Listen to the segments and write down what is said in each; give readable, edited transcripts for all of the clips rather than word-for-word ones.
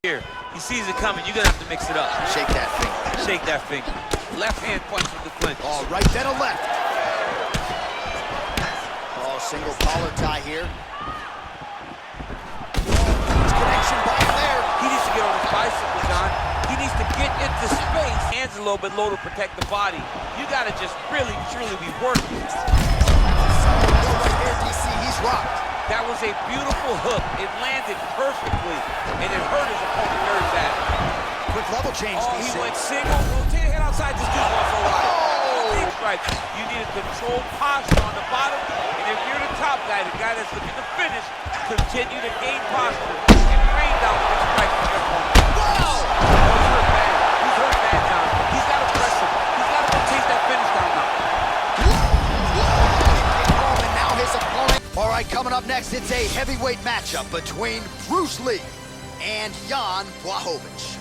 Here, he sees it coming. You're gonna have to mix it up. Shake that finger. Shake that finger. Left hand punch with the clinch. All right, then a left. Oh, single collar tie here. Connection by there. He needs to get on his bicycle, John. He needs to get into space. Hands a little bit low to protect the body. You gotta just really, truly be working. Right there, DC, he's rocked. That was a beautiful hook. It landed perfectly, and it hurt his opponent very bad. Quick level change, Oh, DC. he went single. Rotate your head outside. This dude's going for a while. Right. You need a controlled posture on the bottom, and if you're the top guy, the guy that's looking to finish, continue to gain posture and rain down the strike from your opponent. Wow! He's hurt bad. He's hurt bad, John. He's got to press him. He's got to go chase that finish down now. And now his opponent. All right, coming up next, it's a heavyweight matchup between Bruce Lee and Jan Błachowicz.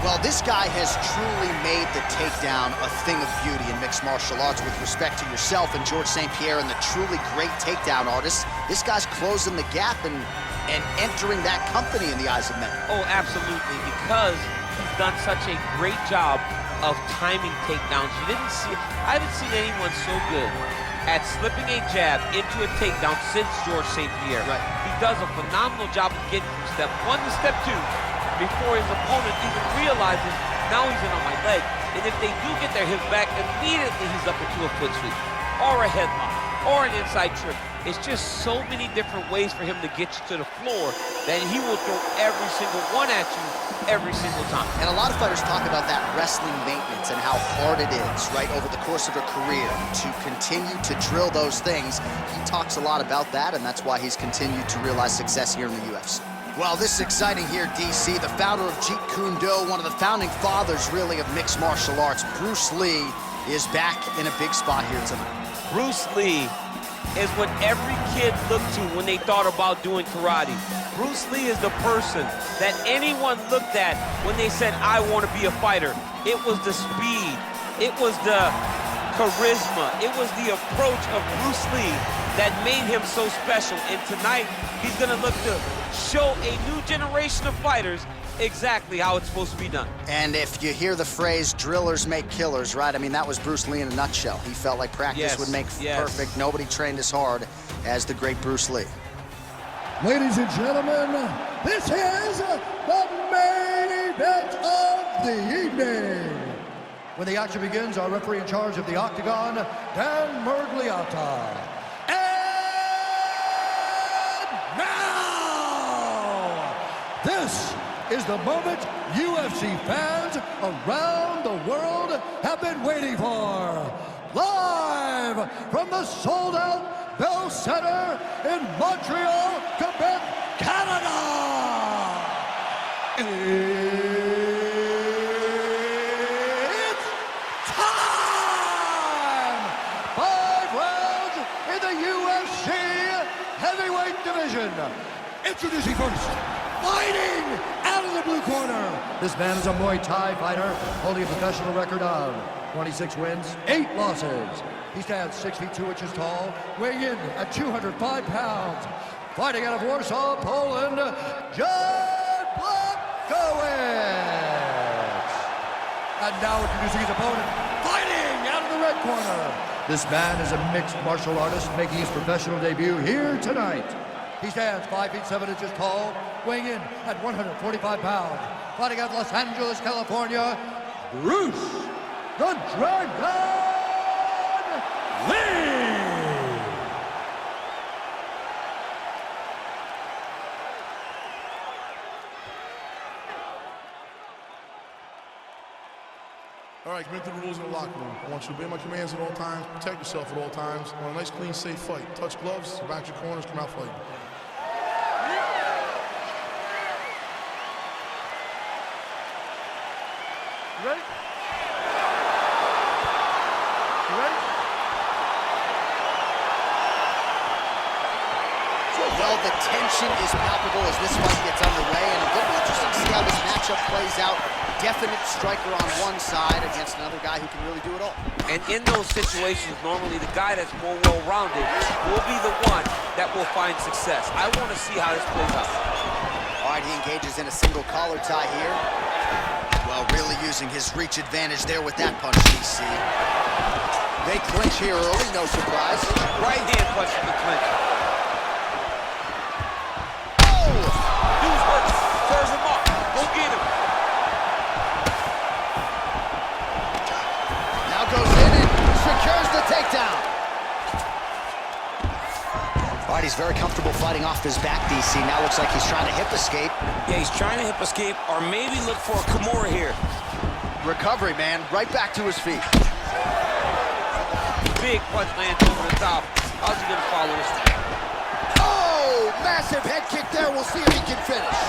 Well, this guy has truly made the takedown a thing of beauty in mixed martial arts with respect to yourself and George St. Pierre and the truly great takedown artists. This guy's closing the gap and entering that company in the eyes of men. Oh, absolutely, because he's done such a great job of timing takedowns. I haven't seen anyone so good at slipping a jab into a takedown since George St. Pierre. Right. He does a phenomenal job of getting from step 1 to step 2 before his opponent even realizes, now he's in on my leg. And if they do get their hips back, immediately he's up into a foot sweep, or a headlock, or an inside trip. It's just so many different ways for him to get you to the floor that he will throw every single one at you every single time. And a lot of fighters talk about that wrestling maintenance and how hard it is, right, over the course of a career to continue to drill those things. He talks a lot about that, and that's why he's continued to realize success here in the UFC. Well, this is exciting here, DC. The founder of Jeet Kune Do, one of the founding fathers, really, of mixed martial arts, Bruce Lee, is back in a big spot here tonight. Bruce Lee is what every kid looked to when they thought about doing karate. Bruce Lee is the person that anyone looked at when they said, I want to be a fighter. It was the speed. It was the charisma. It was the approach of Bruce Lee that made him so special. And tonight, he's going to look to show a new generation of fighters exactly how it's supposed to be done. And if you hear the phrase, drillers make killers, right? I mean, that was Bruce Lee in a nutshell. He felt like practice would make perfect. Nobody trained as hard as the great Bruce Lee. Ladies and gentlemen, this is the main event of the evening. When the action begins, our referee in charge of the Octagon, Dan Mergliata. And now, this is the moment UFC fans around the world have been waiting for. Live from the sold-out Bell Center in Montreal, Quebec, Canada. It's time! 5 rounds in the UFC heavyweight division. Introducing first, fighting out of the blue corner. This man is a Muay Thai fighter, holding a professional record of 26 wins, 8 losses. He stands 6 feet 2 inches tall, weighing in at 205 pounds. Fighting out of Warsaw, Poland, Jan Błachowicz. And now introducing his opponent, fighting out of the red corner. This man is a mixed martial artist making his professional debut here tonight. He stands 5 feet 7 inches tall, weighing in at 145 pounds. Fighting out of Los Angeles, California, Bruce the Dragon Lee! All right, commit to the rules in the locker room. I want you to obey my commands at all times, protect yourself at all times. I want a nice, clean, safe fight. Touch gloves, back your corners, come out fighting. You ready? You ready? Well, the tension is palpable as this fight gets underway, and it'll be interesting to see how this matchup plays out. Definite striker on one side against another guy who can really do it all. And in those situations, normally the guy that's more well-rounded will be the one that will find success. I want to see how this plays out. All right, he engages in a single collar tie here. Well, really using his reach advantage there with that punch, DC. They clinch here early, no surprise. Right hand punch in the clinch. Oh! Dude's hurt. Serve him up. Go get him. Now goes in and secures the takedown. All right, he's very comfortable fighting off his back, DC. Now looks like he's trying to hip escape. Yeah, he's trying to hip escape or maybe look for a Kimura here. Recovery, man. Right back to his feet. Big punch lands over the top. How's he gonna follow this? Oh, massive head kick there. We'll see if he can finish.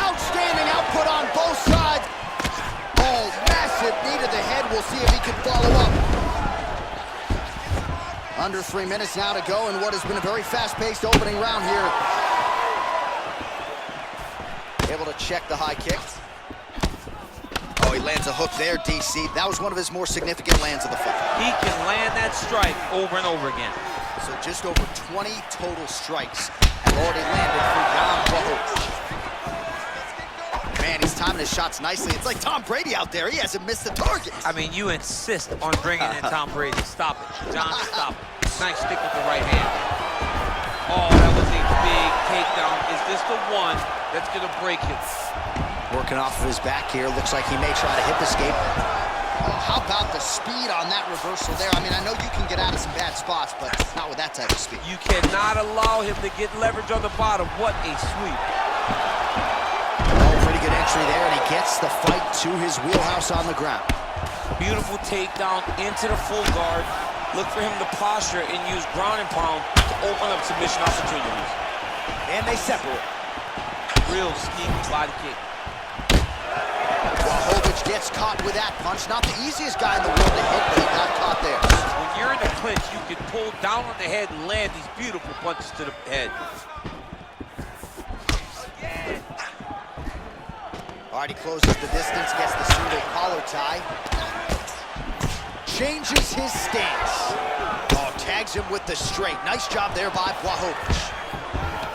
Outstanding output on both sides. Oh, massive knee to the head. We'll see if he can follow up. Under 3 minutes now to go in what has been a very fast-paced opening round here. Able to check the high kick. Oh, he lands a hook there, DC. That was one of his more significant lands of the fight. He can land that strike over and over again. So just over 20 total strikes have already landed for Jan Błachowicz. Man, he's timing his shots nicely. It's like Tom Brady out there. He hasn't missed the target. I mean, you insist on bringing in Tom Brady. Stop it. John, stop it. Nice stick with the right hand. Oh, that was a big takedown. Is this the one that's going to break him? Working off of his back here. Looks like he may try to hip escape. Oh, how about the speed on that reversal there? I mean, I know you can get out of some bad spots, but not with that type of speed. You cannot allow him to get leverage on the bottom. What a sweep. Oh, pretty good entry there, and he gets the fight to his wheelhouse on the ground. Beautiful takedown into the full guard. Look for him to posture and use ground and pound to open up submission opportunities. And they separate. Real sneaky body kick. Błachowicz gets caught with that punch. Not the easiest guy in the world to hit, but he got caught there. When you're in the clinch, you can pull down on the head and land these beautiful punches to the head. All right, he closes the distance, gets the pseudo collar tie. Changes his stance. Oh, tags him with the straight. Nice job there by Błachowicz.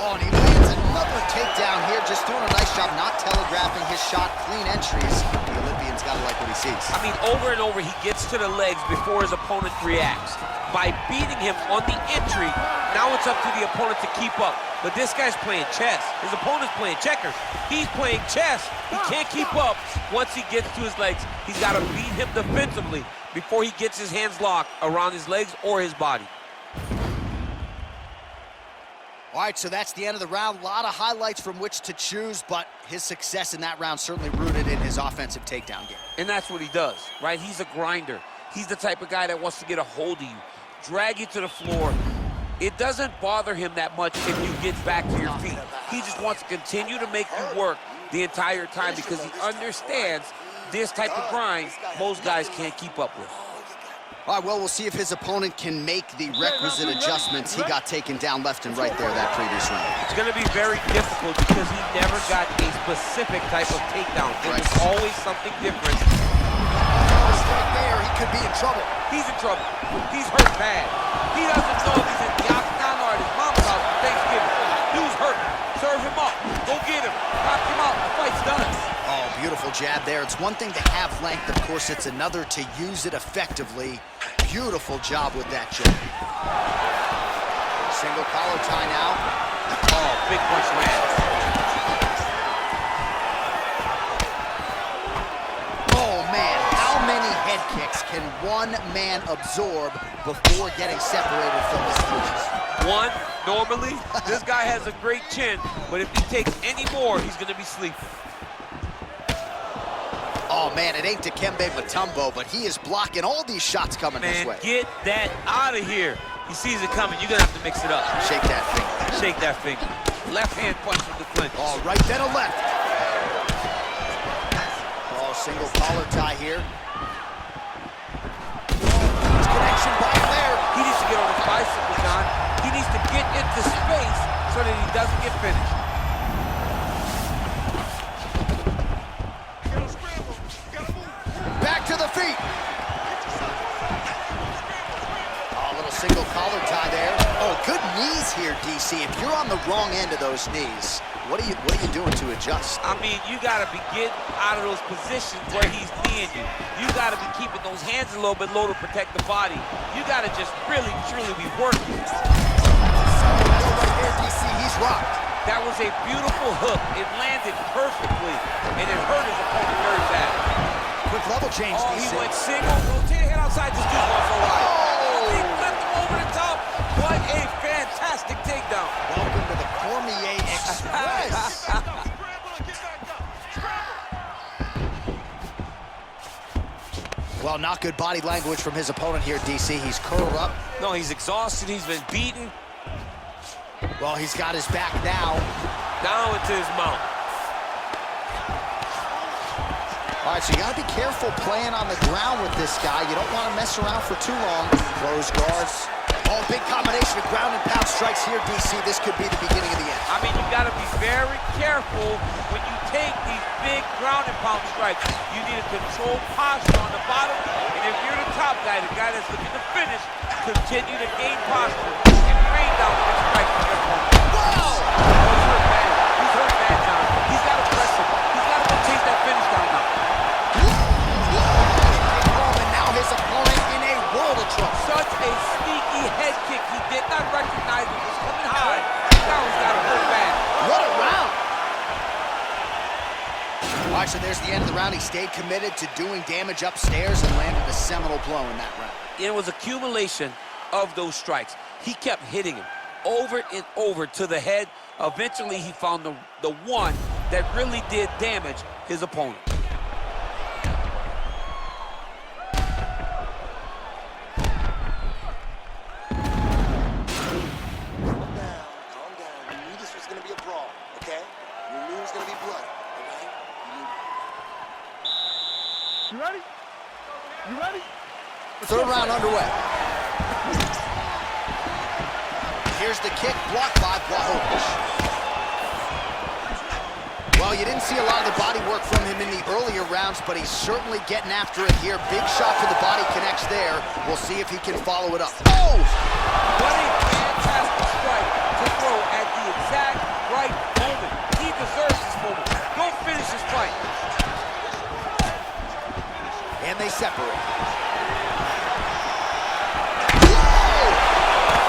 Oh, and he lands another takedown here, just doing a nice job not telegraphing his shot. Clean entries. The Olympian's got to like what he sees. I mean, over and over, he gets to the legs before his opponent reacts. By beating him on the entry, now it's up to the opponent to keep up. But this guy's playing chess. His opponent's playing checkers. He's playing chess. He can't keep up once he gets to his legs. He's got to beat him defensively before he gets his hands locked around his legs or his body. All right, so that's the end of the round. A lot of highlights from which to choose, but his success in that round certainly rooted in his offensive takedown game. And that's what he does, right? He's a grinder. He's the type of guy that wants to get a hold of you, drag you to the floor. It doesn't bother him that much if you get back to your feet. He just wants to continue to make you work the entire time because he understands this type of grind most guys can't keep up with. All right, well, we'll see if his opponent can make the requisite adjustments. He got taken down left and right there that previous round. It's going to be very difficult because he never got a specific type of takedown. It was always something different. Right there, he could be in trouble. He's in trouble. He's hurt bad. He doesn't know if he's in the octagon or at his mom's house for Thanksgiving. Dude's hurt. Serve him up. Go get him. Knock him out. The fight's done. Oh, beautiful jab there. It's one thing to have length, of course. It's another to use it effectively. Beautiful job with that jab. Single collar tie now. Oh, big punch lands. Oh, man. How many head kicks can one man absorb before getting separated from his punches? One, normally, this guy has a great chin, but if he takes any more, he's going to be sleeping. Oh, man, it ain't Dikembe Mutombo, but he is blocking all these shots coming his way. Man, get that out of here. He sees it coming. You're going to have to mix it up. Shake that finger. Shake that finger. Left hand punch with the clinch. Oh, right, then a left. Oh, single collar tie here. Connection by him there. He needs to get on his bicycle, John. He needs to single collar tie there. Oh, good knees here, DC. If you're on the wrong end of those knees, what are you doing to adjust? I mean, you gotta be getting out of those positions where he's kneeing you. You gotta be keeping those hands a little bit low to protect the body. You gotta just really, truly be working. Right there, DC, he's rocked. That was a beautiful hook. It landed perfectly, and it hurt his opponent very bad. Quick level change, Oh, DC. he went single, rotated head outside, this dude's going for a ride. Oh! He flipped him over the top. What a fantastic takedown. Welcome to the Cormier Express. Well, not good body language from his opponent here, DC. He's curled up. No, he's exhausted. He's been beaten. Well, he's got his back now. Down into his mount. All right, so you got to be careful playing on the ground with this guy. You don't want to mess around for too long. Close guards. Oh, big combination of ground and pound strikes here, DC. This could be the beginning of the end. I mean, you got to be very careful when you take these big ground and pound strikes. You need a controlled posture on the bottom, and if you're the top guy, the guy that's looking to finish, continue to gain posture and rain down the strike from your opponent. Wow! He's hurt bad. He's hurt bad now. He's got to press him. He's got to go chase that finish down now. And now his opponent in a world of trouble. Such a sneaky head kick. He did not recognize it was coming high. Now he's got to hurt bad. What a round! All right, so there's the end of the round. He stayed committed to doing damage upstairs and landed a seminal blow in that round. It was accumulation of those strikes. He kept hitting him over and over to the head. Eventually, he found the one that really did damage his opponent. Calm down. You knew this was going to be a brawl, okay? You knew it was going to be blood, all right? You ready? You ready? Third round underway. Here's the kick, blocked by Błachowicz. Well, you didn't see a lot of the body work from him in the earlier rounds, but he's certainly getting after it here. Big shot to the body connects there. We'll see if he can follow it up. Oh! What a fantastic strike to throw at the exact right moment. He deserves this moment. Go finish this fight. And they separate.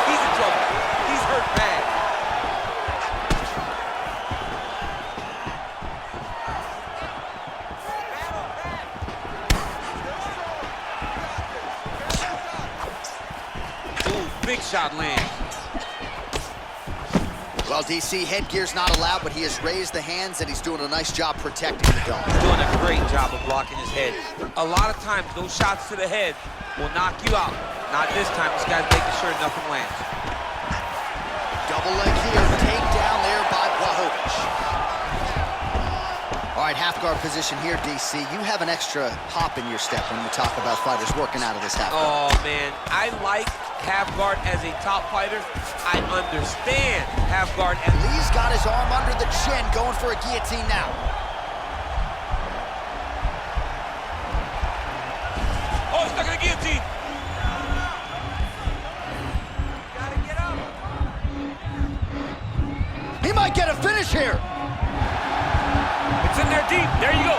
He's in trouble. He's hurt bad. Ooh, big shot lands. Well, DC, headgear's not allowed, but he has raised the hands, and he's doing a nice job protecting the dome. He's doing a great job of blocking his head. A lot of times, those shots to the head will knock you out. Not this time. This guy's making sure nothing lands. Double leg here, takedown there by Błachowicz. All right, half guard position here, DC. You have an extra hop in your step when you talk about fighters working out of this half guard. Oh, man. I like half guard as a top fighter. I understand half guard as... Lee's got his arm under the chin, going for a guillotine now. Oh, he's stuck in a guillotine. Gotta get up. He might get a finish here. It's in there deep. There you go.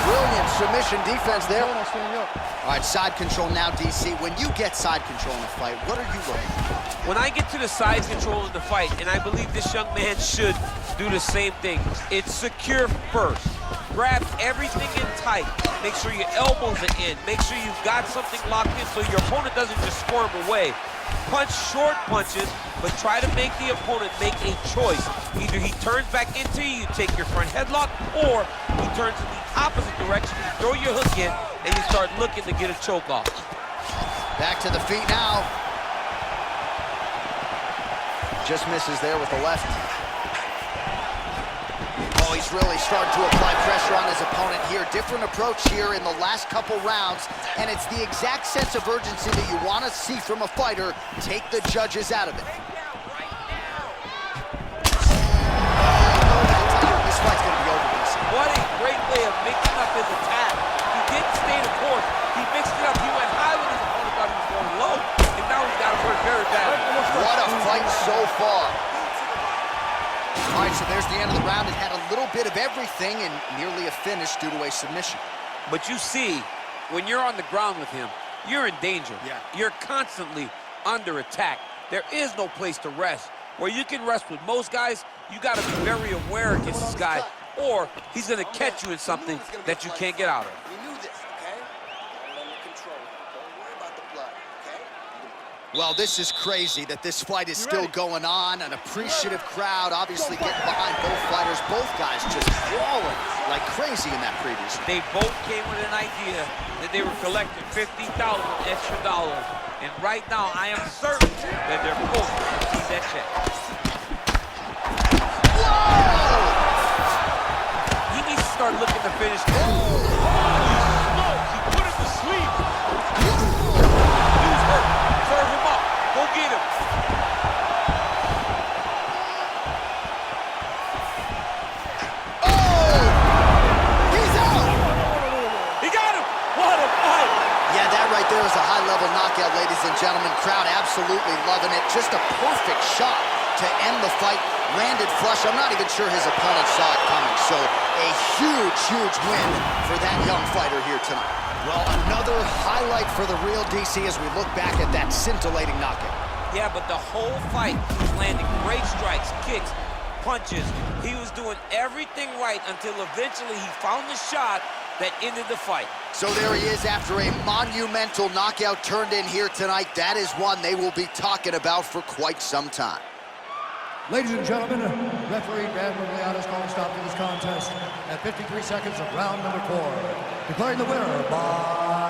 Brilliant submission defense there. All right, side control now, DC. When you get side control in a fight, what are you looking for? When I get to the side control in the fight, and I believe this young man should do the same thing, it's secure first. Grab everything in tight. Make sure your elbows are in. Make sure you've got something locked in so your opponent doesn't just squirm away. Punch short punches, but try to make the opponent make a choice. Either he turns back into you, you take your front headlock, or he turns in the opposite direction, you throw your hook in, and you start looking to get a choke off. Back to the feet now. Just misses there with the left. Oh, he's really starting to apply pressure on his opponent here. Different approach here in the last couple rounds, and it's the exact sense of urgency that you want to see from a fighter. Take the judges out of it. his attack. He didn't stay the course. He mixed it up. He went high when his opponent thought he was going low, and now he's got to work very badly. What a fight so far. All right, so there's the end of the round. It had a little bit of everything and nearly a finish due to a submission. But you see, when you're on the ground with him, you're in danger. Yeah. You're constantly under attack. There is no place to rest. Where you can rest with most guys, you got to be very aware against this guy, or he's going to catch you in something that you can't get out of. You knew this, okay? Under control. Don't worry about the blood, okay? Well, this is crazy that this fight is still going on. An appreciative crowd obviously getting behind both fighters. Both guys just brawling like crazy in that previous. They both came with an idea that they were collecting $50,000 extra dollars. And right now, I am certain that they're both going to receive that check. Whoa! He needs to start looking to finish. He put him to sleep. Dude's hurt. Serve him up. Go get him. Oh! He's out! He got him. What a fight. Yeah, that right there is a high-level knockout, ladies and gentlemen. Crowd absolutely loving it. Just a perfect shot to end the fight. Landed flush. I'm not even sure his opponent saw it coming. So a huge, huge win for that young fighter here tonight. Well, another highlight for the real DC as we look back at that scintillating knockout. Yeah, but the whole fight, he was landing great strikes, kicks, punches. He was doing everything right until eventually he found the shot that ended the fight. So there he is after a monumental knockout turned in here tonight. That is one they will be talking about for quite some time. Ladies and gentlemen, referee Dan Miragliotta's calling stop to this contest at 53 seconds of round number 4. Declaring the winner by